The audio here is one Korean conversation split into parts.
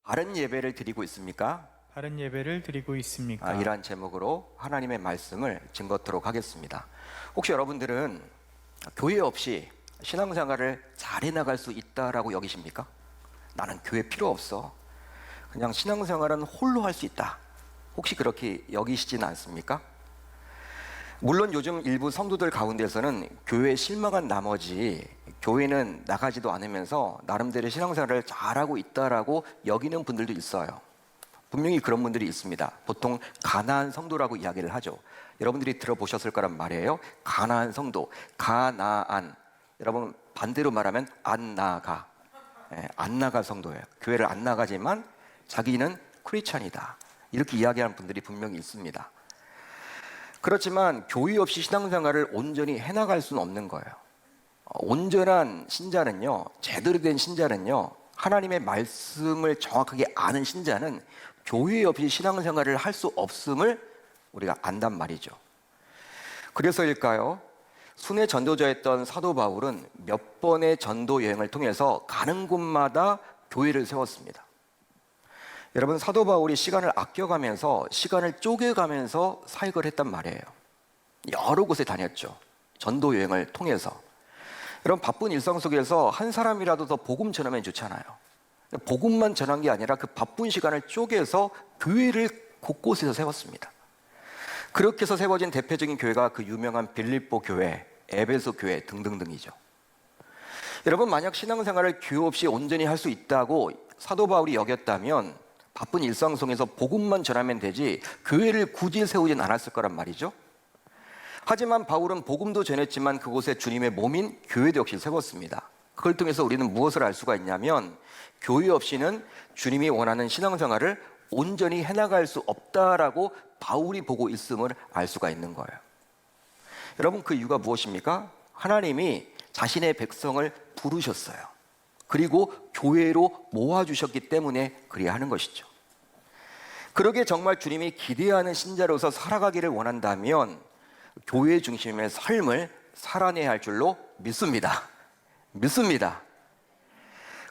바른 예배를 드리고 있습니까? 바른 예배를 드리고 있습니까? 이러한 제목으로 하나님의 말씀을 증거토록 하겠습니다. 혹시 여러분들은 교회 없이 신앙생활을 잘 해나갈 수 있다라고 여기십니까? 나는 교회 필요 없어. 그냥 신앙생활은 홀로 할 수 있다. 혹시 그렇게 여기시지는 않습니까? 물론 요즘 일부 성도들 가운데서는 교회에 실망한 나머지 교회는 나가지도 않으면서 나름대로 신앙생활을 잘하고 있다라고 여기는 분들도 있어요. 분명히 그런 분들이 있습니다. 보통 가나안 성도라고 이야기를 하죠. 여러분들이 들어보셨을 거란 말이에요. 가나안 성도, 가나안. 여러분 반대로 말하면 안 나가. 안 나가 성도예요. 교회를 안 나가지만 자기는 크리스찬이다. 이렇게 이야기하는 분들이 분명히 있습니다. 그렇지만 교회 없이 신앙생활을 온전히 해나갈 수는 없는 거예요. 온전한 신자는요, 제대로 된 신자는요, 하나님의 말씀을 정확하게 아는 신자는 교회 없이 신앙생활을 할 수 없음을 우리가 안단 말이죠. 그래서일까요? 순회 전도자였던 사도 바울은 몇 번의 전도 여행을 통해서 가는 곳마다 교회를 세웠습니다. 여러분, 사도 바울이 시간을 아껴가면서 시간을 쪼개가면서 사역을 했단 말이에요. 여러 곳에 다녔죠. 전도 여행을 통해서. 여러분, 바쁜 일상 속에서 한 사람이라도 더 복음 전하면 좋잖아요. 복음만 전한 게 아니라 그 바쁜 시간을 쪼개서 교회를 곳곳에서 세웠습니다. 그렇게 해서 세워진 대표적인 교회가 그 유명한 빌립보 교회, 에베소 교회 등등등이죠. 여러분, 만약 신앙생활을 교회 없이 온전히 할 수 있다고 사도 바울이 여겼다면 바쁜 일상 속에서 복음만 전하면 되지 교회를 굳이 세우진 않았을 거란 말이죠. 하지만 바울은 복음도 전했지만 그곳에 주님의 몸인 교회도 역시 세웠습니다. 그걸 통해서 우리는 무엇을 알 수가 있냐면 교회 없이는 주님이 원하는 신앙생활을 온전히 해나갈 수 없다라고 바울이 보고 있음을 알 수가 있는 거예요. 여러분, 그 이유가 무엇입니까? 하나님이 자신의 백성을 부르셨어요. 그리고 교회로 모아주셨기 때문에 그래야 하는 것이죠. 그러기에 정말 주님이 기대하는 신자로서 살아가기를 원한다면 교회 중심의 삶을 살아내야 할 줄로 믿습니다.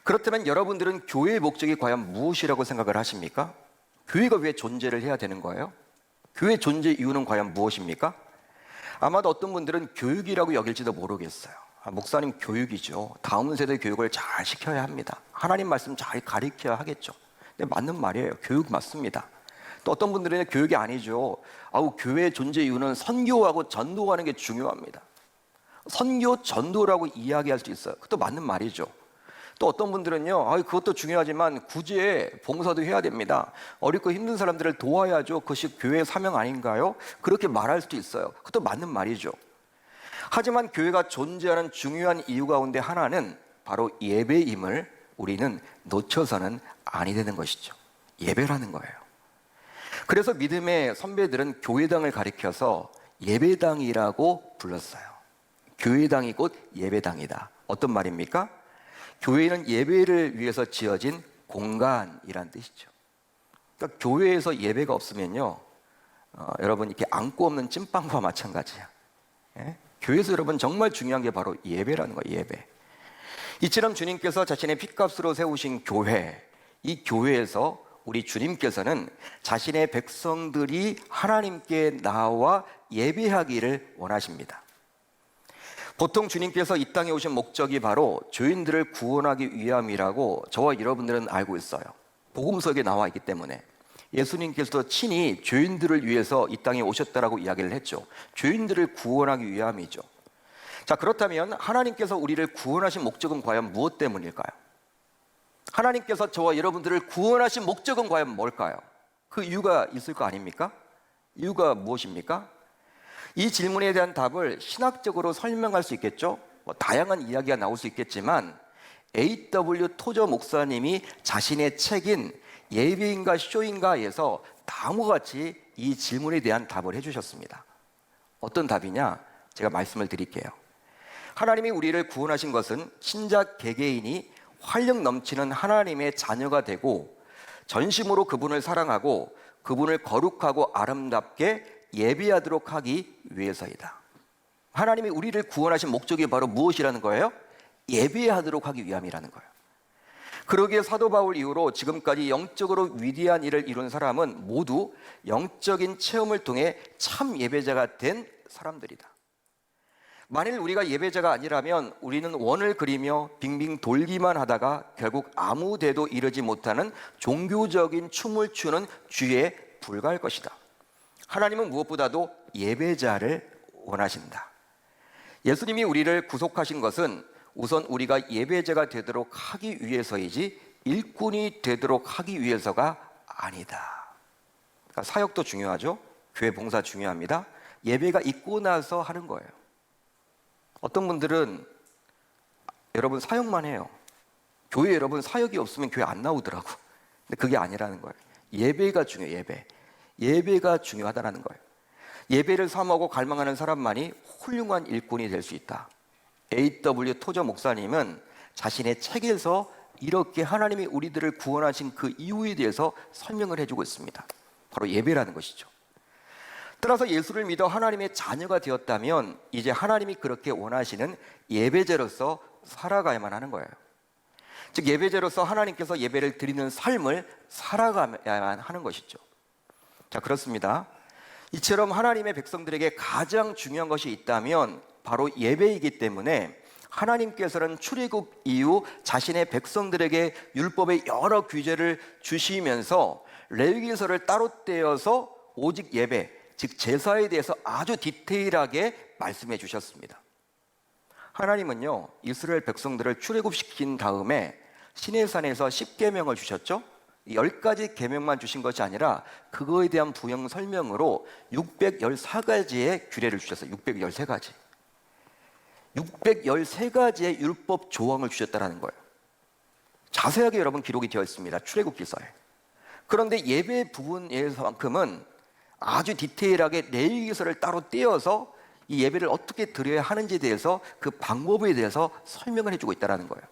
그렇다면 여러분들은 교회의 목적이 과연 무엇이라고 생각을 하십니까? 교회가 왜 존재를 해야 되는 거예요? 교회 존재 이유는 과연 무엇입니까? 아마도 어떤 분들은 교육이라고 여길지도 모르겠어요. 목사님, 교육이죠. 다음 세대 교육을 잘 시켜야 합니다. 하나님 말씀 잘 가르쳐야 하겠죠. 근데 맞는 말이에요. 교육 맞습니다. 또 어떤 분들은 교육이 아니죠. 교회의 존재 이유는 선교하고 전도하는 게 중요합니다. 선교, 전도라고 이야기할 수 있어요. 그것도 맞는 말이죠. 또 어떤 분들은요, 그것도 중요하지만 구제, 봉사도 해야 됩니다. 어렵고 힘든 사람들을 도와야죠. 그것이 교회의 사명 아닌가요? 그렇게 말할 수도 있어요. 그것도 맞는 말이죠. 하지만 교회가 존재하는 중요한 이유 가운데 하나는 바로 예배임을 우리는 놓쳐서는 아니 되는 것이죠. 예배라는 거예요. 그래서 믿음의 선배들은 교회당을 가리켜서 예배당이라고 불렀어요. 교회당이 곧 예배당이다. 어떤 말입니까? 교회는 예배를 위해서 지어진 공간이란 뜻이죠. 그러니까 교회에서 예배가 없으면요, 여러분 이렇게 안고 없는 찐빵과 마찬가지야. 예? 교회에서 여러분 정말 중요한 게 바로 예배라는 거예요. 예배. 이처럼 주님께서 자신의 핏값으로 세우신 교회, 이 교회에서 우리 주님께서는 자신의 백성들이 하나님께 나와 예배하기를 원하십니다. 보통 주님께서 이 땅에 오신 목적이 바로 죄인들을 구원하기 위함이라고 저와 여러분들은 알고 있어요. 복음서에 나와 있기 때문에. 예수님께서도 친히 죄인들을 위해서 이 땅에 오셨다라고 이야기를 했죠. 죄인들을 구원하기 위함이죠. 자, 그렇다면 하나님께서 우리를 구원하신 목적은 과연 무엇 때문일까요? 하나님께서 저와 여러분들을 구원하신 목적은 과연 뭘까요? 그 이유가 있을 거 아닙니까? 이유가 무엇입니까? 이 질문에 대한 답을 신학적으로 설명할 수 있겠죠? 다양한 이야기가 나올 수 있겠지만 A.W. 토저 목사님이 자신의 책인 예배인가 쇼인가에서 다음과 같이 이 질문에 대한 답을 해주셨습니다. 어떤 답이냐? 제가 말씀을 드릴게요. 하나님이 우리를 구원하신 것은 신자 개개인이 활력 넘치는 하나님의 자녀가 되고 전심으로 그분을 사랑하고 그분을 거룩하고 아름답게 예배하도록 하기 위해서이다. 하나님이 우리를 구원하신 목적이 바로 무엇이라는 거예요? 예배하도록 하기 위함이라는 거예요. 그러기에 사도 바울 이후로 지금까지 영적으로 위대한 일을 이룬 사람은 모두 영적인 체험을 통해 참 예배자가 된 사람들이다. 만일 우리가 예배자가 아니라면 우리는 원을 그리며 빙빙 돌기만 하다가 결국 아무 데도 이르지 못하는 종교적인 춤을 추는 쥐에 불과할 것이다. 하나님은 무엇보다도 예배자를 원하신다. 예수님이 우리를 구속하신 것은 우선 우리가 예배자가 되도록 하기 위해서이지 일꾼이 되도록 하기 위해서가 아니다. 그러니까 사역도 중요하죠. 교회 봉사 중요합니다. 예배가 있고 나서 하는 거예요. 어떤 분들은 여러분 사역만 해요. 교회 여러분 사역이 없으면 교회 안 나오더라고. 근데 그게 아니라는 거예요. 예배가 중요해요. 예배가 중요하다는 거예요. 예배를 사모하고 갈망하는 사람만이 훌륭한 일꾼이 될 수 있다. A.W. 토저 목사님은 자신의 책에서 이렇게 하나님이 우리들을 구원하신 그 이유에 대해서 설명을 해주고 있습니다. 바로 예배라는 것이죠. 따라서 예수를 믿어 하나님의 자녀가 되었다면 이제 하나님이 그렇게 원하시는 예배자로서 살아가야만 하는 거예요. 즉 예배자로서 하나님께서 예배를 드리는 삶을 살아가야만 하는 것이죠. 자, 그렇습니다. 이처럼 하나님의 백성들에게 가장 중요한 것이 있다면 바로 예배이기 때문에 하나님께서는 출애굽 이후 자신의 백성들에게 율법의 여러 규제를 주시면서 레위기서를 따로 떼어서 오직 예배, 즉 제사에 대해서 아주 디테일하게 말씀해 주셨습니다. 하나님은요, 이스라엘 백성들을 출애굽시킨 다음에 시내산에서 10계명을 주셨죠. 10가지 계명만 주신 것이 아니라 그거에 대한 부연 설명으로 614가지의 규례를 주셨어요. 613가지. 613가지의 율법 조항을 주셨다는 거예요. 자세하게 여러분 기록이 되어 있습니다. 출애굽기서에. 그런데 예배 부분에서만큼은 아주 디테일하게 레위기서를 따로 떼어서 이 예배를 어떻게 드려야 하는지에 대해서 그 방법에 대해서 설명을 해주고 있다는 거예요.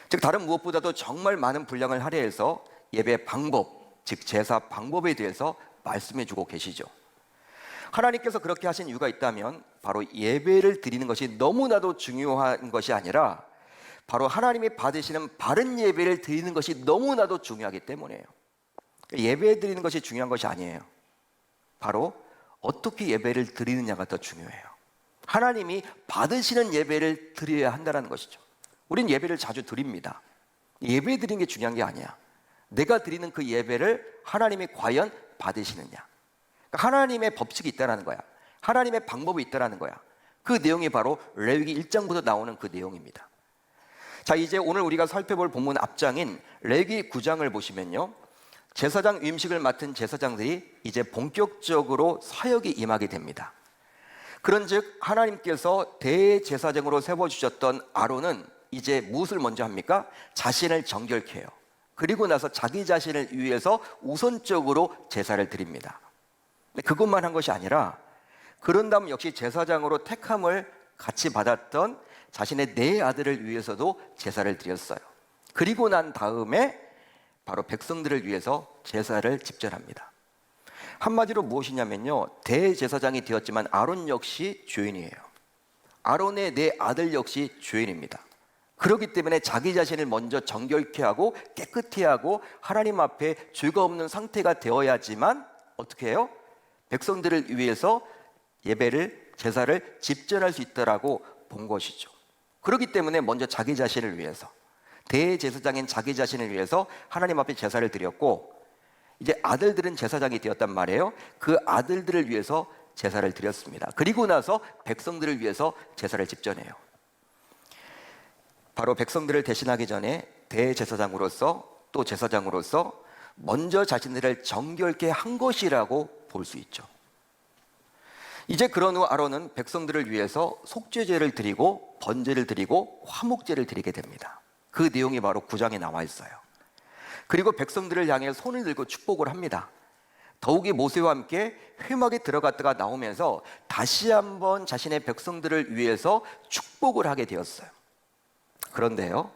즉 다른 무엇보다도 정말 많은 분량을 할애해서 예배 방법, 즉 제사 방법에 대해서 말씀해주고 계시죠. 하나님께서 그렇게 하신 이유가 있다면 바로 예배를 드리는 것이 너무나도 중요한 것이 아니라 바로 하나님이 받으시는 바른 예배를 드리는 것이 너무나도 중요하기 때문이에요. 예배 드리는 것이 중요한 것이 아니에요. 바로 어떻게 예배를 드리느냐가 더 중요해요. 하나님이 받으시는 예배를 드려야 한다는 것이죠. 우린 예배를 자주 드립니다. 예배 드리는 게 중요한 게 아니야. 내가 드리는 그 예배를 하나님이 과연 받으시느냐. 그러니까 하나님의 법칙이 있다는 거야. 하나님의 방법이 있다는 거야. 그 내용이 바로 레위기 1장부터 나오는 그 내용입니다. 자, 이제 오늘 우리가 살펴볼 본문 앞장인 레위기 9장을 보시면요, 제사장 위임식을 맡은 제사장들이 이제 본격적으로 사역에 임하게 됩니다. 그런즉 하나님께서 대제사장으로 세워주셨던 아론은 이제 무엇을 먼저 합니까? 자신을 정결케 해요. 그리고 나서 자기 자신을 위해서 우선적으로 제사를 드립니다. 그것만 한 것이 아니라 그런 다음 역시 제사장으로 택함을 같이 받았던 자신의 네 아들을 위해서도 제사를 드렸어요. 그리고 난 다음에 바로 백성들을 위해서 제사를 집전합니다. 한마디로 무엇이냐면요, 대제사장이 되었지만 아론 역시 죄인이에요. 아론의 네 아들 역시 죄인입니다. 그렇기 때문에 자기 자신을 먼저 정결케 하고 깨끗해 하고 하나님 앞에 죄가 없는 상태가 되어야지만 어떻게 해요? 백성들을 위해서 예배를, 제사를 집전할 수 있다라고 본 것이죠. 그렇기 때문에 먼저 자기 자신을 위해서, 대제사장인 자기 자신을 위해서 하나님 앞에 제사를 드렸고, 이제 아들들은 제사장이 되었단 말이에요. 그 아들들을 위해서 제사를 드렸습니다. 그리고 나서 백성들을 위해서 제사를 집전해요. 바로 백성들을 대신하기 전에 대제사장으로서 또 제사장으로서 먼저 자신들을 정결케 한 것이라고 볼 수 있죠. 이제 그런 후 아론은 백성들을 위해서 속죄제를 드리고 번제를 드리고 화목제를 드리게 됩니다. 그 내용이 바로 9장에 나와 있어요. 그리고 백성들을 향해 손을 들고 축복을 합니다. 더욱이 모세와 함께 회막에 들어갔다가 나오면서 다시 한번 자신의 백성들을 위해서 축복을 하게 되었어요. 그런데요,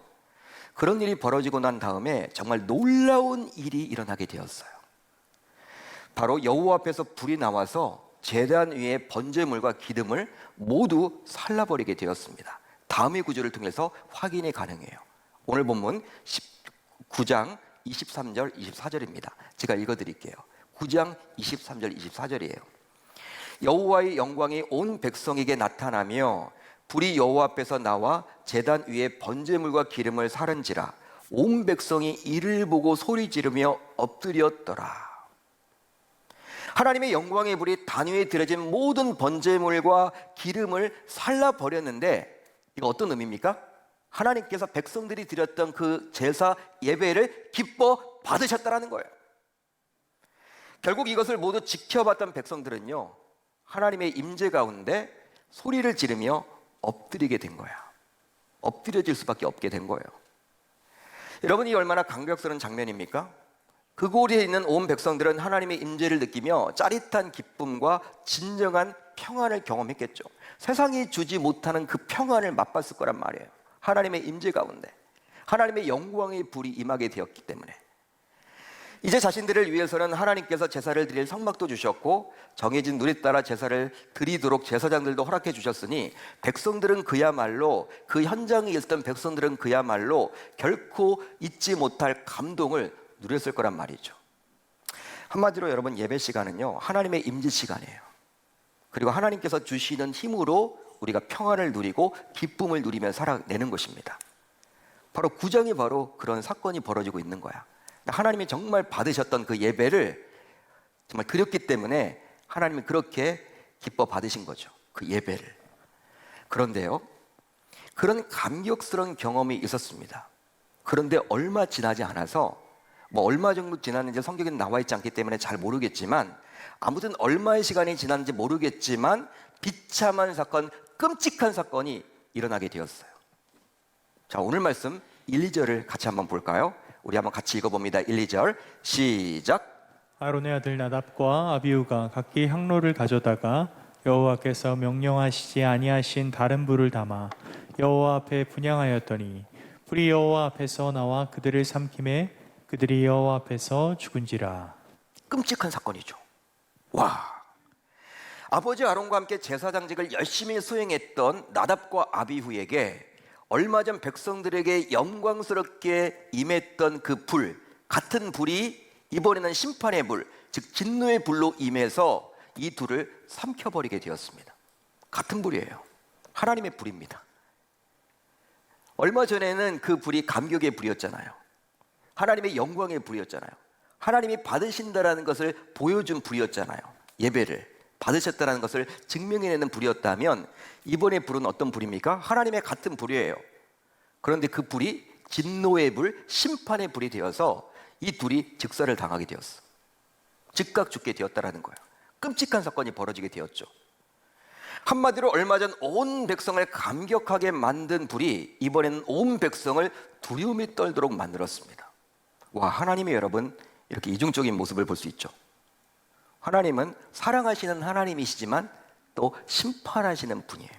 그런 일이 벌어지고 난 다음에 정말 놀라운 일이 일어나게 되었어요. 바로 여호와 앞에서 불이 나와서 제단 위에 번제물과 기름을 모두 살라버리게 되었습니다. 다음의 구절을 통해서 확인이 가능해요. 오늘 본문 9장 23절, 24절입니다. 제가 읽어드릴게요. 9장 23절, 24절이에요. 여호와의 영광이 온 백성에게 나타나며 불이 여호와 앞에서 나와 제단 위에 번제물과 기름을 사른지라 온 백성이 이를 보고 소리 지르며 엎드렸더라. 하나님의 영광의 불이 단 위에 들여진 모든 번제물과 기름을 살라버렸는데 이거 어떤 의미입니까? 하나님께서 백성들이 드렸던 그 제사 예배를 기뻐 받으셨다라는 거예요. 결국 이것을 모두 지켜봤던 백성들은요, 하나님의 임재 가운데 소리를 지르며 엎드리게 된 거야. 엎드려질 수밖에 없게 된 거예요. 여러분, 이 얼마나 감격스러운 장면입니까? 그곳에 있는 온 백성들은 하나님의 임재를 느끼며 짜릿한 기쁨과 진정한 평안을 경험했겠죠. 세상이 주지 못하는 그 평안을 맛봤을 거란 말이에요. 하나님의 임재 가운데 하나님의 영광의 불이 임하게 되었기 때문에 이제 자신들을 위해서는 하나님께서 제사를 드릴 성막도 주셨고 정해진 룰에 따라 제사를 드리도록 제사장들도 허락해 주셨으니 백성들은 그야말로 그 현장에 있었던 백성들은 그야말로 결코 잊지 못할 감동을 누렸을 거란 말이죠. 한마디로 여러분, 예배 시간은요, 하나님의 임재 시간이에요. 그리고 하나님께서 주시는 힘으로 우리가 평안을 누리고 기쁨을 누리며 살아내는 것입니다. 바로 9장이 바로 그런 사건이 벌어지고 있는 거야. 하나님이 정말 받으셨던 그 예배를 정말 드렸기 때문에 하나님이 그렇게 기뻐 받으신 거죠. 그 예배를. 그런데요, 그런 감격스러운 경험이 있었습니다. 그런데 얼마 지나지 않아서 얼마 정도 지났는지 성경에는 나와 있지 않기 때문에 잘 모르겠지만 아무튼 얼마의 시간이 지났는지 모르겠지만 비참한 사건, 끔찍한 사건이 일어나게 되었어요. 자, 오늘 말씀 1, 2절을 같이 한번 볼까요? 우리 한번 같이 읽어봅니다. 1, 2절 시작. 아론의 아들 나답과 아비후가 각기 향로를 가져다가 여호와께서 명령하시지 아니하신 다른 불을 담아 여호와 앞에 분향하였더니 불이 여호와 앞에서 나와 그들을 삼킴에 그들이 여호와 앞에서 죽은지라. 끔찍한 사건이죠. 와, 아버지 아론과 함께 제사장직을 열심히 수행했던 나답과 아비후에게 얼마 전 백성들에게 영광스럽게 임했던 그 불, 같은 불이 이번에는 심판의 불, 즉 진노의 불로 임해서 이 둘을 삼켜버리게 되었습니다. 같은 불이에요. 하나님의 불입니다. 얼마 전에는 그 불이 감격의 불이었잖아요. 하나님의 영광의 불이었잖아요. 하나님이 받으신다라는 것을 보여준 불이었잖아요. 예배를 받으셨다는 것을 증명해내는 불이었다면 이번의 불은 어떤 불입니까? 하나님의 같은 불이에요. 그런데 그 불이 진노의 불, 심판의 불이 되어서 이 둘이 즉사를 당하게 되었어. 즉각 죽게 되었다라는 거예요. 끔찍한 사건이 벌어지게 되었죠. 한마디로 얼마 전 온 백성을 감격하게 만든 불이 이번에는 온 백성을 두려움이 떨도록 만들었습니다. 와, 하나님이 여러분 이렇게 이중적인 모습을 볼 수 있죠. 하나님은 사랑하시는 하나님이시지만 또 심판하시는 분이에요.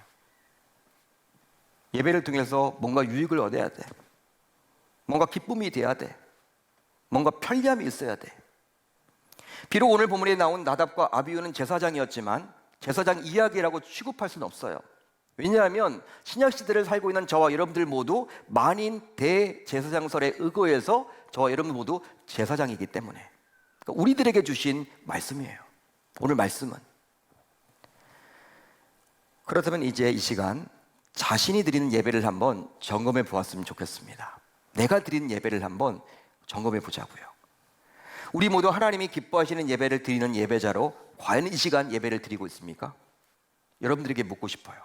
예배를 통해서 뭔가 유익을 얻어야 돼. 뭔가 기쁨이 돼야 돼. 뭔가 편리함이 있어야 돼. 비록 오늘 본문에 나온 나답과 아비후는 제사장이었지만 제사장 이야기라고 취급할 수는 없어요. 왜냐하면 신약시대를 살고 있는 저와 여러분들 모두 만인 대제사장설에 의거해서 저와 여러분 모두 제사장이기 때문에 그러니까 우리들에게 주신 말씀이에요. 오늘 말씀은. 그렇다면 이제 이 시간 자신이 드리는 예배를 한번 점검해 보았으면 좋겠습니다. 내가 드리는 예배를 한번 점검해 보자고요. 우리 모두 하나님이 기뻐하시는 예배를 드리는 예배자로 과연 이 시간 예배를 드리고 있습니까? 여러분들에게 묻고 싶어요.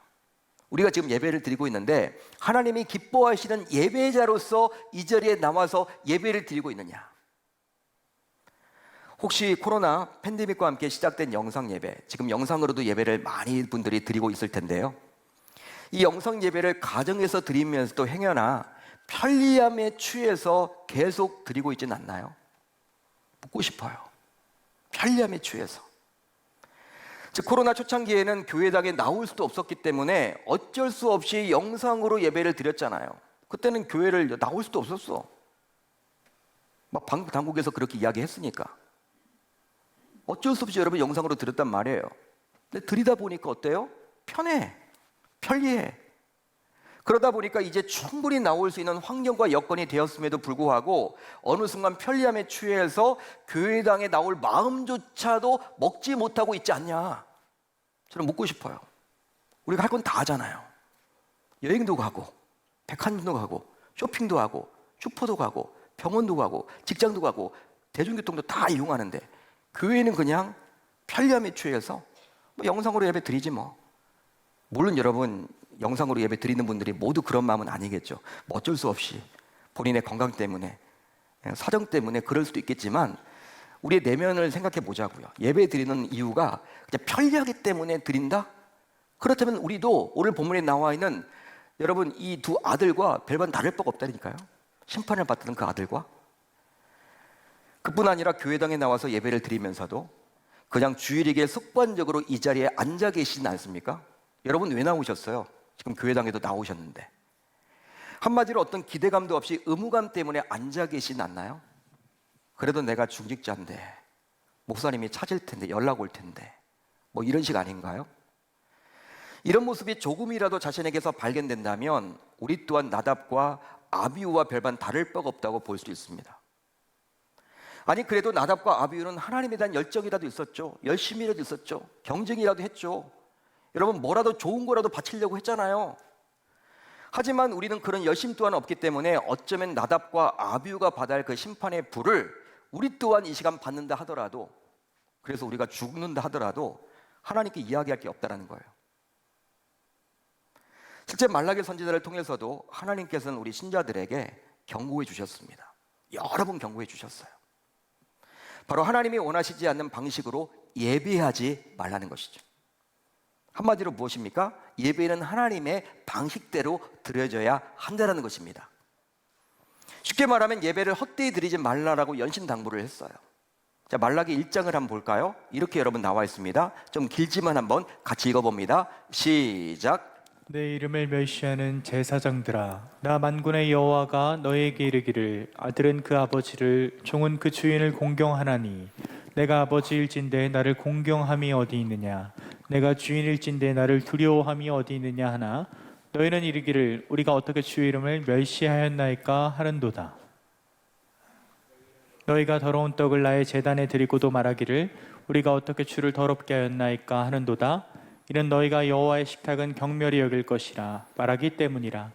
우리가 지금 예배를 드리고 있는데 하나님이 기뻐하시는 예배자로서 이 자리에 나와서 예배를 드리고 있느냐? 혹시 코로나 팬데믹과 함께 시작된 영상 예배, 지금 영상으로도 예배를 많이 분들이 드리고 있을 텐데요. 이 영상 예배를 가정에서 드리면서도 행여나 편리함에 취해서 계속 드리고 있지는 않나요? 묻고 싶어요. 편리함에 취해서. 즉 코로나 초창기에는 교회당에 나올 수도 없었기 때문에 어쩔 수 없이 영상으로 예배를 드렸잖아요. 그때는 교회를 나올 수도 없었어. 막 당국에서 그렇게 이야기했으니까. 어쩔 수 없이 여러분 영상으로 드렸단 말이에요. 근데 드리다 보니까 어때요? 편해. 편리해. 그러다 보니까 이제 충분히 나올 수 있는 환경과 여건이 되었음에도 불구하고 어느 순간 편리함에 취해서 교회당에 나올 마음조차도 먹지 못하고 있지 않냐. 저는 묻고 싶어요. 우리가 할 건 다 하잖아요. 여행도 가고, 백화점도 가고, 쇼핑도 하고, 슈퍼도 가고, 병원도 가고, 직장도 가고, 대중교통도 다 이용하는데 교회는 그냥 편리함에 취해서 뭐 영상으로 예배 드리지 뭐. 물론 여러분 영상으로 예배 드리는 분들이 모두 그런 마음은 아니겠죠. 뭐 어쩔 수 없이 본인의 건강 때문에, 사정 때문에 그럴 수도 있겠지만 우리의 내면을 생각해 보자고요. 예배 드리는 이유가 그냥 편리하기 때문에 드린다? 그렇다면 우리도 오늘 본문에 나와 있는 여러분 이 두 아들과 별반 다를 바가 없다니까요. 심판을 받던 그 아들과. 그뿐 아니라 교회당에 나와서 예배를 드리면서도 그냥 주일에게 습관적으로 이 자리에 앉아 계시진 않습니까? 여러분 왜 나오셨어요? 지금 교회당에도 나오셨는데. 한마디로 어떤 기대감도 없이 의무감 때문에 앉아 계시진 않나요? 그래도 내가 중직자인데, 목사님이 찾을 텐데, 연락 올 텐데, 뭐 이런 식 아닌가요? 이런 모습이 조금이라도 자신에게서 발견된다면 우리 또한 나답과 아비후와 별반 다를 바가 없다고 볼 수 있습니다. 아니 그래도 나답과 아비후는 하나님에 대한 열정이라도 있었죠. 열심이라도 있었죠. 경쟁이라도 했죠. 여러분 뭐라도 좋은 거라도 바치려고 했잖아요. 하지만 우리는 그런 열심 또한 없기 때문에 어쩌면 나답과 아비후가 받아야 할 그 심판의 불을 우리 또한 이 시간 받는다 하더라도, 그래서 우리가 죽는다 하더라도 하나님께 이야기할 게 없다는 거예요. 실제 말라기 선지자를 통해서도 하나님께서는 우리 신자들에게 경고해 주셨습니다. 여러 번 경고해 주셨어요. 바로 하나님이 원하시지 않는 방식으로 예배하지 말라는 것이죠. 한마디로 무엇입니까? 예배는 하나님의 방식대로 드려져야 한다는 것입니다. 쉽게 말하면 예배를 헛되이 드리지 말라라고 연신당부를 했어요. 자, 말라기 1장을 한번 볼까요? 이렇게 여러분 나와 있습니다. 좀 길지만 한번 같이 읽어봅니다. 시작. 내 이름을 멸시하는 제사장들아, 나 만군의 여호와가 너에게 이르기를 아들은 그 아버지를, 종은 그 주인을 공경하나니 내가 아버지일진데 나를 공경함이 어디 있느냐, 내가 주인일진데 나를 두려워함이 어디 있느냐 하나 너희는 이르기를 우리가 어떻게 주의 이름을 멸시하였나이까 하는도다. 너희가 더러운 떡을 나의 제단에 드리고도 말하기를 우리가 어떻게 주를 더럽게 하였나이까 하는도다. 이는 너희가 여호와의 식탁은 경멸히 여길 것이라 말하기 때문이라.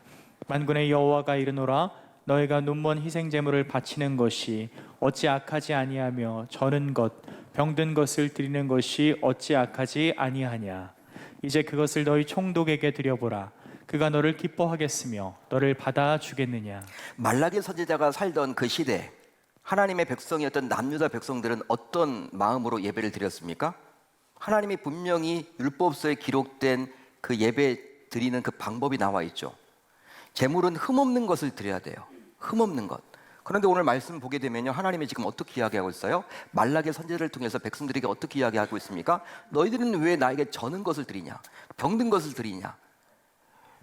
만군의 여호와가 이르노라, 너희가 눈먼 희생 제물을 바치는 것이 어찌 악하지 아니하며 저는 것 병든 것을 드리는 것이 어찌 악하지 아니하냐. 이제 그것을 너희 총독에게 드려보라. 그가 너를 기뻐하겠으며 너를 받아 주겠느냐. 말라기 선지자가 살던 그 시대, 하나님의 백성이었던 남유다 백성들은 어떤 마음으로 예배를 드렸습니까? 하나님이 분명히 율법서에 기록된 그 예배 드리는 그 방법이 나와 있죠. 제물은 흠없는 것을 드려야 돼요. 흠없는 것. 그런데 오늘 말씀 보게 되면요, 하나님이 지금 어떻게 이야기하고 있어요? 말라기 선지자를 통해서 백성들에게 어떻게 이야기하고 있습니까? 너희들은 왜 나에게 저는 것을 드리냐? 병든 것을 드리냐?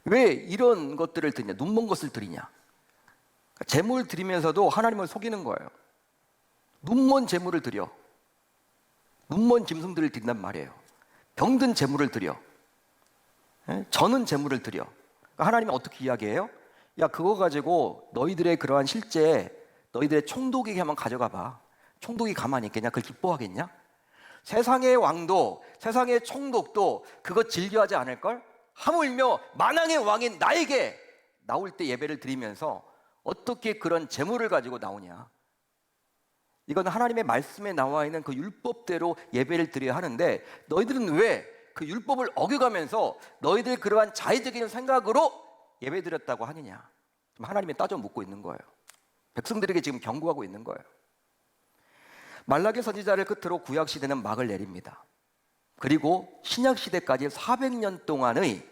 왜 이런 것들을 드리냐? 눈먼 것을 드리냐? 제물 드리면서도 하나님을 속이는 거예요. 눈먼 제물을 드려. 눈먼 짐승들을 드린단 말이에요. 병든 제물을 드려. 저는 제물을 드려. 하나님이 어떻게 이야기해요? 야, 그거 가지고 너희들의 그러한 실제 너희들의 총독에게 한번 가져가 봐. 총독이 가만히 있겠냐? 그걸 기뻐하겠냐? 세상의 왕도, 세상의 총독도 그거 즐겨하지 않을걸? 하물며 만왕의 왕인 나에게 나올 때 예배를 드리면서 어떻게 그런 재물을 가지고 나오냐? 이건 하나님의 말씀에 나와 있는 그 율법대로 예배를 드려야 하는데 너희들은 왜 그 율법을 어겨가면서 너희들 그러한 자의적인 생각으로 예배 드렸다고 하느냐? 지금 하나님이 따져 묻고 있는 거예요. 백성들에게 지금 경고하고 있는 거예요. 말라기 선지자를 끝으로 구약 시대는 막을 내립니다. 그리고 신약 시대까지 400년 동안의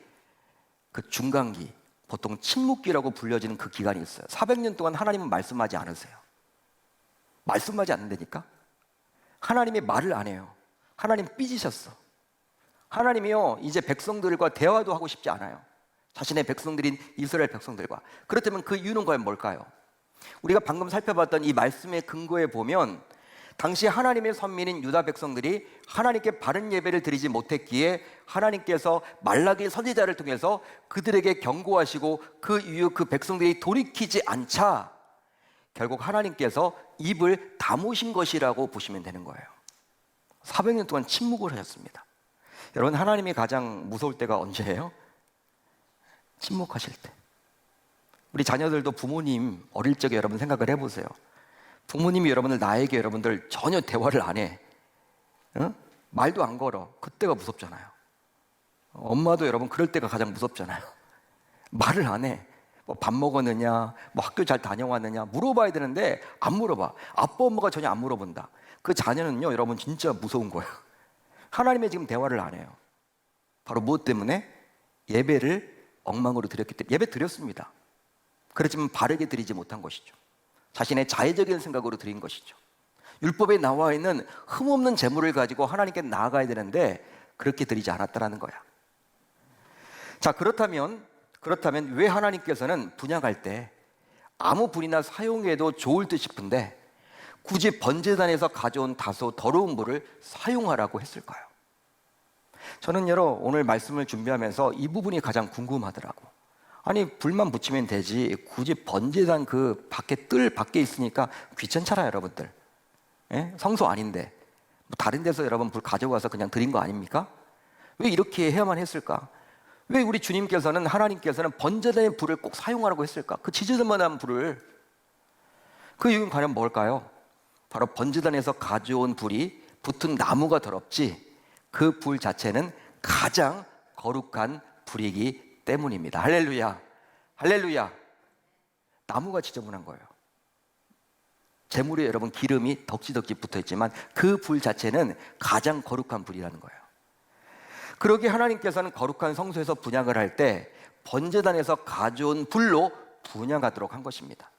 그 중간기, 보통 침묵기라고 불려지는 그 기간이 있어요. 400년 동안 하나님은 말씀하지 않으세요. 말씀하지 않는다니까? 하나님이 말을 안 해요. 하나님 삐지셨어. 하나님이요, 이제 백성들과 대화도 하고 싶지 않아요. 자신의 백성들인 이스라엘 백성들과. 그렇다면 그 이유는 과연 뭘까요? 우리가 방금 살펴봤던 이 말씀의 근거에 보면 당시 하나님의 선민인 유다 백성들이 하나님께 바른 예배를 드리지 못했기에 하나님께서 말라기 선지자를 통해서 그들에게 경고하시고 그 이후 그 백성들이 돌이키지 않자 결국 하나님께서 입을 다무신 것이라고 보시면 되는 거예요. 400년 동안 침묵을 하셨습니다. 여러분, 하나님이 가장 무서울 때가 언제예요? 침묵하실 때. 우리 자녀들도 부모님 어릴 적에 여러분 생각을 해보세요. 부모님이 여러분들 나에게 여러분들 전혀 대화를 안 해. 말도 안 걸어. 그때가 무섭잖아요. 엄마도 여러분 그럴 때가 가장 무섭잖아요. 말을 안 해. 뭐 밥 먹었느냐, 뭐 학교 잘 다녀왔느냐 물어봐야 되는데 안 물어봐. 아빠 엄마가 전혀 안 물어본다. 그 자녀는요 여러분 진짜 무서운 거예요. 하나님의 지금 대화를 안 해요. 바로 무엇 때문에? 예배를 엉망으로 드렸기 때문에. 예배 드렸습니다. 그렇지만 바르게 드리지 못한 것이죠. 자신의 자의적인 생각으로 드린 것이죠. 율법에 나와 있는 흠없는 재물을 가지고 하나님께 나아가야 되는데 그렇게 드리지 않았다는 거야. 자, 그렇다면 왜 하나님께서는 분향할 때 아무 불이나 사용해도 좋을 듯 싶은데 굳이 번제단에서 가져온 다소 더러운 불을 사용하라고 했을까요? 저는요 오늘 말씀을 준비하면서 이 부분이 가장 궁금하더라고. 아니 불만 붙이면 되지 굳이 번제단 그 밖에 뜰 밖에 있으니까 귀찮잖아요 여러분들. 예? 성소 아닌데 뭐 다른 데서 여러분 불 가져와서 그냥 드린 거 아닙니까? 왜 이렇게 해야만 했을까? 왜 우리 주님께서는 하나님께서는 번제단의 불을 꼭 사용하라고 했을까? 그 지저분한 불을. 그 이유는 과연 뭘까요? 바로 번제단에서 가져온 불이 붙은 나무가 더럽지 그 불 자체는 가장 거룩한 불이기 때문입니다. 할렐루야. 할렐루야. 나무가 지저분한 거예요. 재물에 여러분 기름이 덕지덕지 붙어있지만 그 불 자체는 가장 거룩한 불이라는 거예요. 그러기에 하나님께서는 거룩한 성소에서 분향을 할 때 번제단에서 가져온 불로 분향하도록 한 것입니다.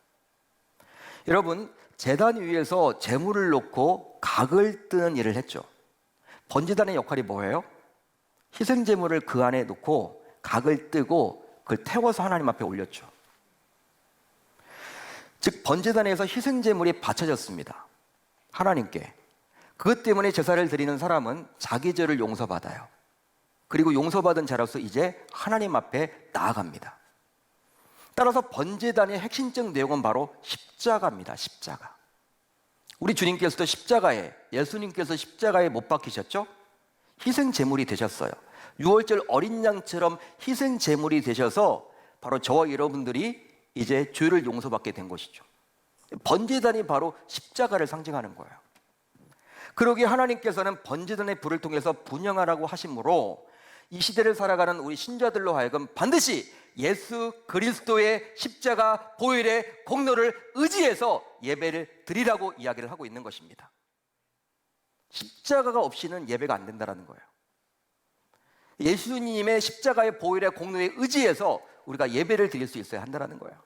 여러분, 제단 위에서 제물을 놓고 각을 뜨는 일을 했죠. 번제단의 역할이 뭐예요? 희생제물을 그 안에 놓고 각을 뜨고 그걸 태워서 하나님 앞에 올렸죠. 즉 번제단에서 희생제물이 바쳐졌습니다. 하나님께. 그것 때문에 제사를 드리는 사람은 자기 죄를 용서받아요. 그리고 용서받은 자로서 이제 하나님 앞에 나아갑니다. 따라서 번제단의 핵심적 내용은 바로 십자가입니다. 십자가. 우리 주님께서도 예수님께서 십자가에 못 박히셨죠? 희생제물이 되셨어요. 유월절 어린 양처럼 희생제물이 되셔서 바로 저와 여러분들이 이제 죄를 용서받게 된 것이죠. 번제단이 바로 십자가를 상징하는 거예요. 그러기에 하나님께서는 번제단의 불을 통해서 분향하라고 하심으로 이 시대를 살아가는 우리 신자들로 하여금 반드시 예수 그리스도의 십자가 보혈의 공로를 의지해서 예배를 드리라고 이야기를 하고 있는 것입니다. 십자가가 없이는 예배가 안 된다는 거예요. 예수님의 십자가의 보혈의 공로에 의지해서 우리가 예배를 드릴 수 있어야 한다는 거예요.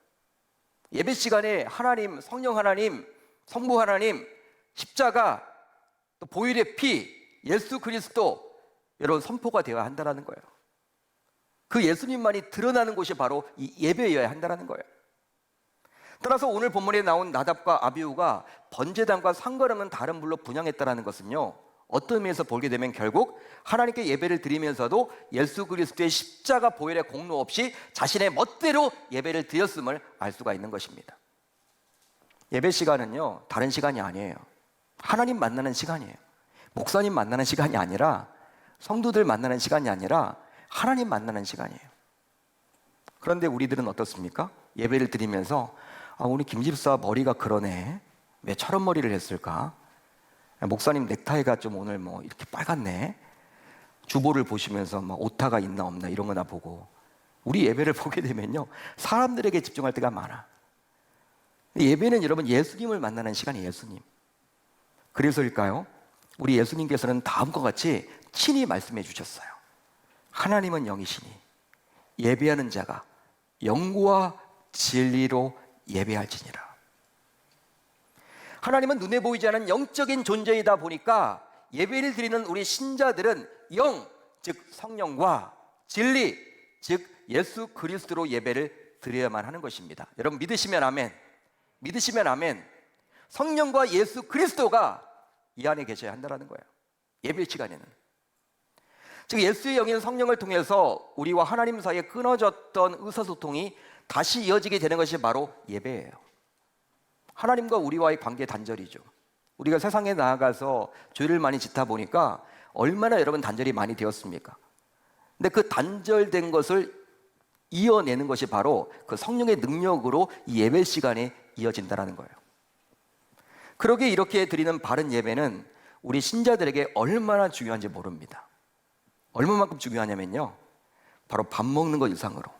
예배 시간에 하나님, 성령 하나님, 성부 하나님, 십자가, 또 보혈의 피, 예수 그리스도 여러분 선포가 되어야 한다는 거예요. 그 예수님만이 드러나는 곳이 바로 이 예배여야 한다는 거예요. 따라서 오늘 본문에 나온 나답과 아비후가 번제단과 상관없는 다른 불로 분향했다는 것은요, 어떤 의미에서 보게 되면 결국 하나님께 예배를 드리면서도 예수 그리스도의 십자가 보혈의 공로 없이 자신의 멋대로 예배를 드렸음을 알 수가 있는 것입니다. 예배 시간은요 다른 시간이 아니에요. 하나님 만나는 시간이에요. 목사님 만나는 시간이 아니라, 성도들 만나는 시간이 아니라 하나님 만나는 시간이에요. 그런데 우리들은 어떻습니까? 예배를 드리면서 우리 김집사 머리가 그러네, 왜 저런 머리를 했을까? 목사님 넥타이가 좀 오늘 뭐 이렇게 빨갛네. 주보를 보시면서 막 오타가 있나 없나 이런 거나 보고, 우리 예배를 보게 되면요 사람들에게 집중할 때가 많아. 예배는 여러분 예수님을 만나는 시간이에요. 예수님. 그래서일까요? 우리 예수님께서는 다음과 같이 친히 말씀해 주셨어요. 하나님은 영이시니 예배하는 자가 영과 진리로 예배할지니라. 하나님은 눈에 보이지 않는 영적인 존재이다 보니까 예배를 드리는 우리 신자들은 영, 즉 성령과 진리, 즉 예수 그리스도로 예배를 드려야만 하는 것입니다. 여러분 믿으시면 아멘. 믿으시면 아멘. 성령과 예수 그리스도가 이 안에 계셔야 한다는 거예요. 예배 시간에는. 즉 예수의 영인 성령을 통해서 우리와 하나님 사이에 끊어졌던 의사소통이 다시 이어지게 되는 것이 바로 예배예요. 하나님과 우리와의 관계 단절이죠. 우리가 세상에 나아가서 죄를 많이 짓다 보니까 얼마나 여러분 단절이 많이 되었습니까? 근데 그 단절된 것을 이어내는 것이 바로 그 성령의 능력으로 이 예배 시간에 이어진다는 거예요. 그러기에 이렇게 드리는 바른 예배는 우리 신자들에게 얼마나 중요한지 모릅니다. 얼마만큼 중요하냐면요, 바로 밥 먹는 것 이상으로,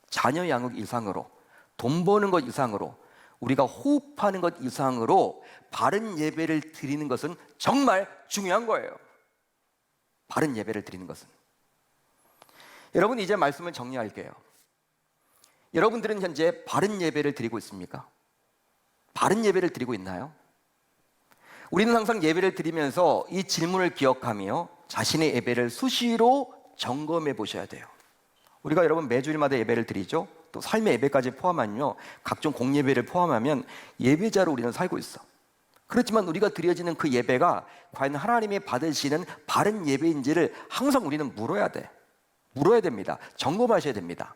자녀 양육 이상으로, 돈 버는 것 이상으로, 우리가 호흡하는 것 이상으로 바른 예배를 드리는 것은 정말 중요한 거예요. 바른 예배를 드리는 것은. 여러분, 이제 말씀을 정리할게요. 여러분들은 현재 바른 예배를 드리고 있습니까? 바른 예배를 드리고 있나요? 우리는 항상 예배를 드리면서 이 질문을 기억하며 자신의 예배를 수시로 점검해 보셔야 돼요. 우리가 여러분 매주일마다 예배를 드리죠. 또 삶의 예배까지 포함하면요, 각종 공예배를 포함하면 예배자로 우리는 살고 있어. 그렇지만 우리가 드려지는 그 예배가 과연 하나님이 받으시는 바른 예배인지를 항상 우리는 물어야 돼. 물어야 됩니다. 점검하셔야 됩니다.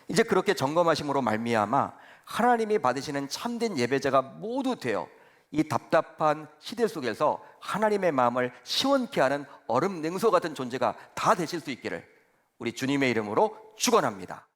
이제 그렇게 점검하심으로 말미암아 하나님이 받으시는 참된 예배자가 모두 되어 이 답답한 시대 속에서 하나님의 마음을 시원케 하는 얼음 냉소 같은 존재가 다 되실 수 있기를 우리 주님의 이름으로 축원합니다.